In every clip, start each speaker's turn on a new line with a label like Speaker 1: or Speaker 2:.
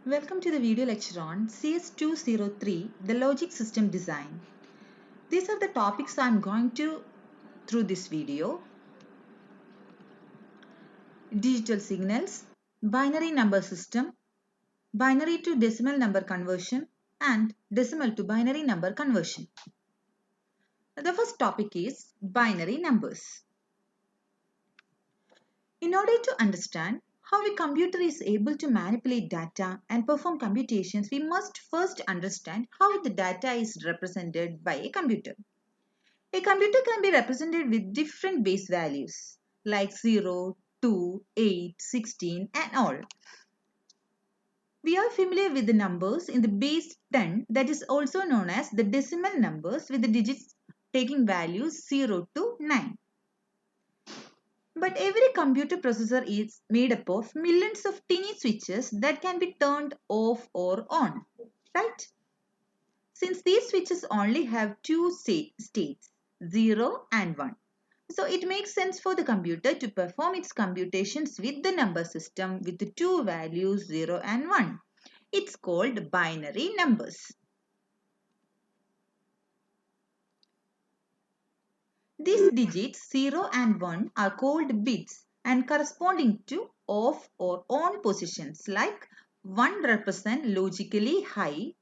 Speaker 1: Welcome to the video lecture on CS203, the logic system design. These are the topics I'm going to through this video. Digital signals, binary number system, binary to decimal number conversion, and decimal to binary number conversion. The first topic is binary numbers. In order to understand how a computer is able to manipulate data and perform computations, we must first understand how the data is represented by a computer. A computer can be represented with different base values like 0, 2, 8, 16 and all. We are familiar with the numbers in the base 10, that is also known as the decimal numbers, with the digits taking values 0 to 9. But every computer processor is made up of millions of tiny switches that can be turned off or on, right? Since these switches only have two states, 0 and 1. So it makes sense for the computer to perform its computations with the number system with the two values 0 and 1. It's called binary numbers. These digits 0 and 1 are called bits and corresponding to off or on positions, like 1 represents logically high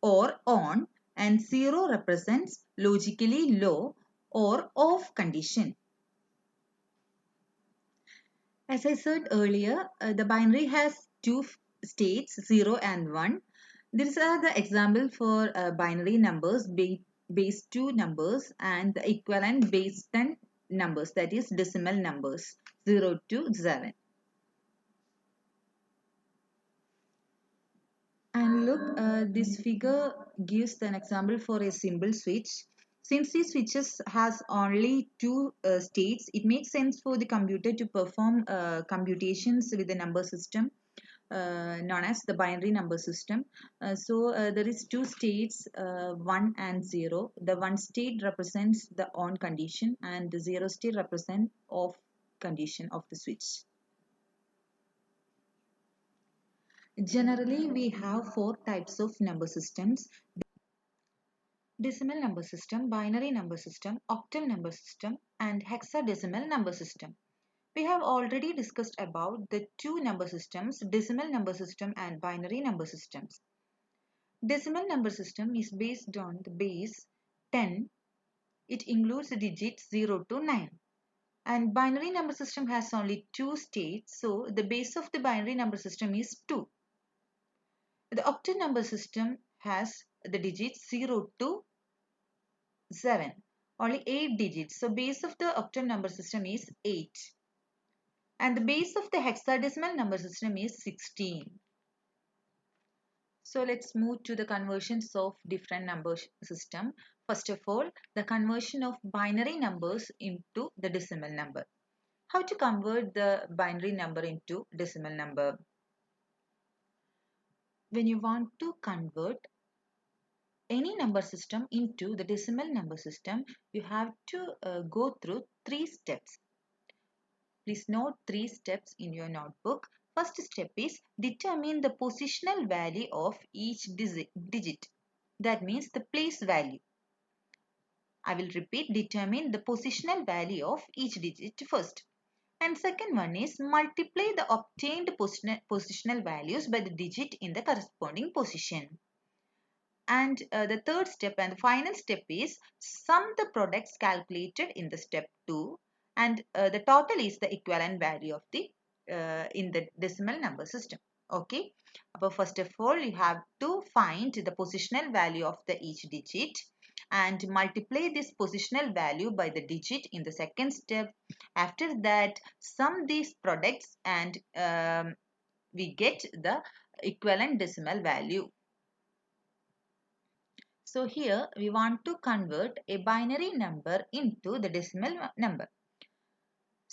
Speaker 1: or on and 0 represents logically low or off condition. As I said earlier, the binary has two states, 0 and 1. These are the example for binary numbers, base 2 numbers and the equivalent base 10 numbers, that is decimal numbers, 0 to 7. And look, this figure gives an example for a simple switch. Since these switches has only two states, it makes sense for the computer to perform computations with the number system known as the binary number system. There is two states, 1 and 0. The 1 state represents the on condition and the 0 state represents off condition of the switch. Generally, we have four types of number systems: decimal number system, binary number system, octal number system, and hexadecimal number system. We have already discussed about the two number systems, decimal number system and binary number systems. Decimal number system is based on the base 10. It includes the digits 0 to 9. And binary number system has only two states, so the base of the binary number system is 2. The octal number system has the digits 0 to 7, only 8 digits. So base of the octal number system is 8. And the base of the hexadecimal number system is 16. So let's move to the conversions of different number system. First of all, the conversion of binary numbers into the decimal number. How to convert the binary number into decimal number? When you want to convert any number system into the decimal number system, you have to go through 3 steps. Please note 3 steps in your notebook. First step is determine the positional value of each digit. That means the place value. I will repeat, determine the positional value of each digit first. And second one is multiply the obtained positional values by the digit in the corresponding position. And the third step and the final step is sum the products calculated in the step 2, and the total is the equivalent value of the in the decimal number system. Okay, but first of all you have to find the positional value of the each digit and multiply this positional value by the digit in the second step. After that, sum these products and we get the equivalent decimal value. So here we want to convert a binary number into the decimal number.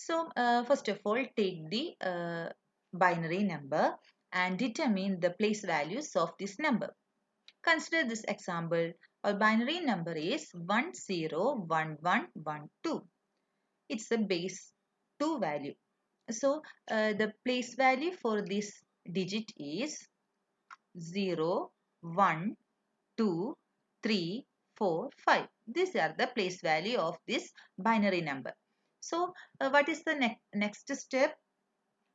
Speaker 1: So first of all, take the binary number and determine the place values of this number. Consider this example. Our binary number is 101112. It's a base 2 value. So the place value for this digit is 0, 1, 2, 3, 4, 5. These are the place value of this binary number. So what is the next step?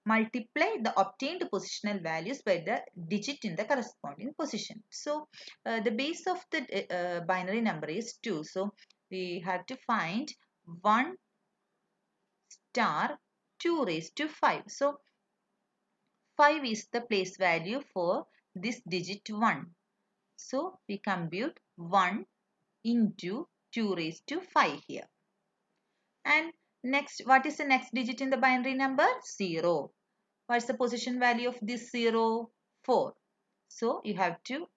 Speaker 1: Multiply the obtained positional values by the digit in the corresponding position. So the base of the binary number is 2. So we have to find 1 star 2 raised to 5. So 5 is the place value for this digit 1. So we compute 1 into 2 raised to 5 here. And next, what is the next digit in the binary number? 0. What's the position value of this 0? 4. So you have to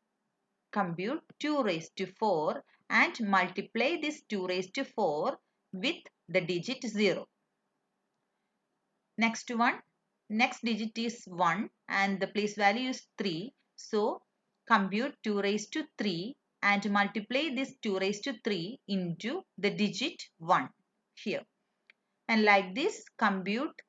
Speaker 1: compute 2 raised to 4 and multiply this 2 raised to 4 with the digit 0. Next one, next digit is 1 and the place value is 3. So compute 2 raised to 3 and multiply this 2 raised to 3 into the digit 1 here. And like this, compute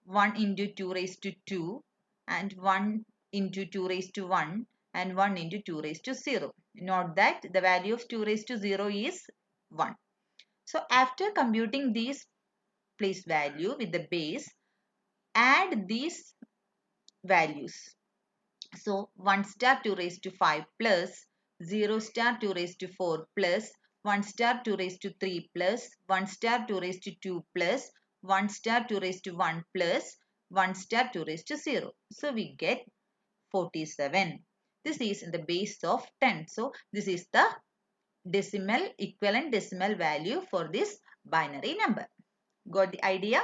Speaker 1: 1 into 2 raised to 2 and 1 into 2 raised to 1 and 1 into 2 raised to 0. Note that the value of 2 raised to 0 is 1. So after computing these place value with the base, add these values. So 1 star 2 raised to 5 plus 0 star 2 raised to 4 plus 1 star 2 raised to 3 plus 1 star 2 raised to 2 plus 1 star 2 raised to 1 plus 1 star 2 raised to 0. So we get 47. This is in the base of 10. So this is the equivalent decimal value for this binary number. Got the idea?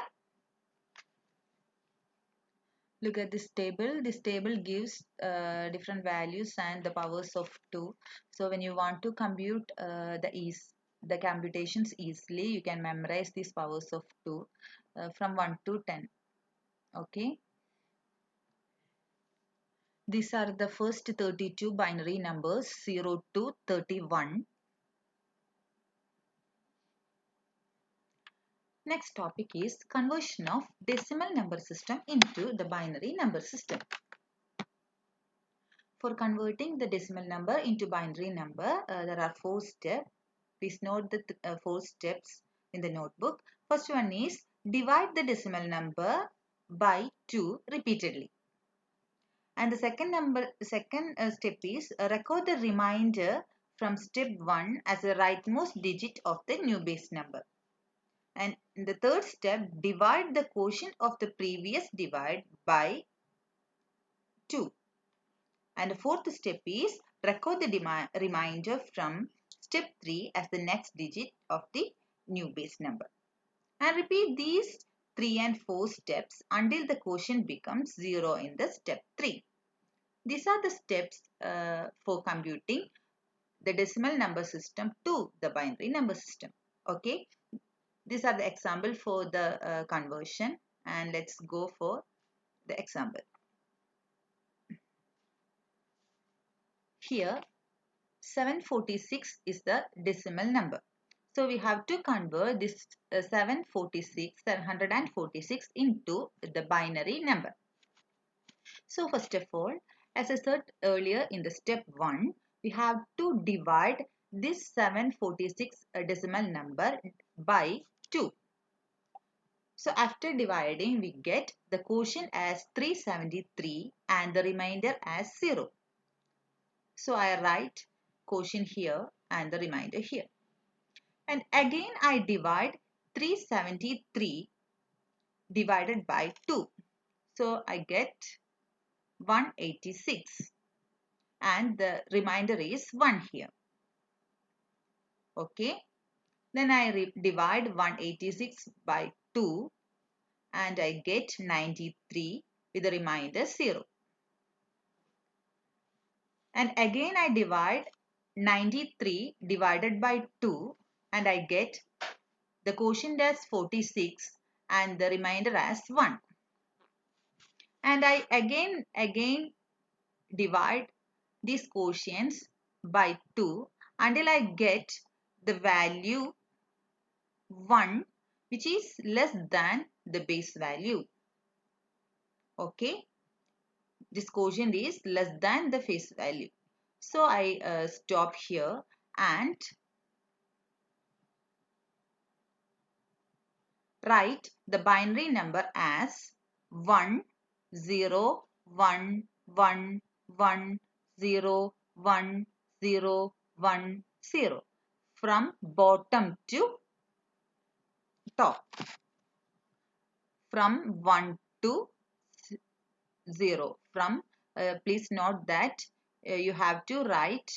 Speaker 1: Look at this table. This table gives different values and the powers of 2. So when you want to compute the computations easily, you can memorize these powers of 2 from 1 to 10. Okay. These are the first 32 binary numbers 0 to 31. Next topic is conversion of decimal number system into the binary number system. For converting the decimal number into binary number, there are 4 steps. Please note the 4 steps in the notebook. First one is divide the decimal number by 2 repeatedly. And the second step is record the remainder from step 1 as the rightmost digit of the new base number. And in the third step, divide the quotient of the previous divide by 2. And the fourth step is record the remainder from step 3 as the next digit of the new base number. And repeat these 3 and 4 steps until the quotient becomes 0 in the step 3. These are the steps for computing the decimal number system to the binary number system. Okay. These are the example for the conversion, and let's go for the example. Here 746 is the decimal number. So we have to convert this 746 into the binary number. So first of all, as I said earlier in the step 1, we have to divide this 746 decimal number by 2. So after dividing, we get the quotient as 373 and the remainder as 0. So I write quotient here and the remainder here. And again I divide 373 divided by 2. So I get 186 and the remainder is 1 here. Okay. Then I divide 186 by 2 and I get 93 with the remainder 0. And again I divide 93 divided by 2 and I get the quotient as 46 and the remainder as 1. And I again divide these quotients by 2 until I get the value 1 which is less than the base value. Okay. this quotient is less than the face value. So I stop here and write the binary number as 1 0 1 1 1 0 1 0 1 0 from bottom to top, from 1 to 0. From please note that you have to write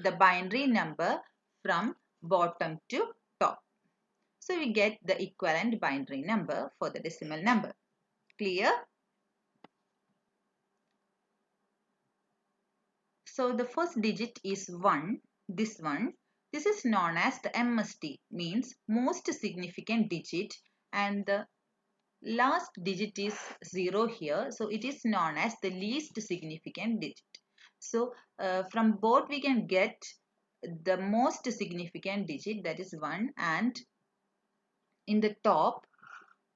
Speaker 1: the binary number from bottom to top. So we get the equivalent binary number for the decimal number. Clear? So the first digit is 1, this one. This is known as the MSD, means most significant digit, and the last digit is 0 here. So it is known as the least significant digit. So from both we can get the most significant digit, that is 1, and in the top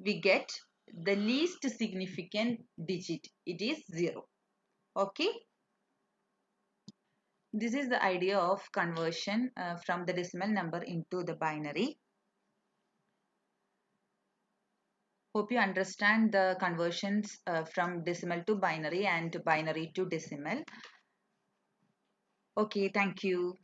Speaker 1: we get the least significant digit, it is 0. Okay. This is the idea of conversion from the decimal number into the binary. Hope you understand the conversions from decimal to binary and binary to decimal. Okay, thank you.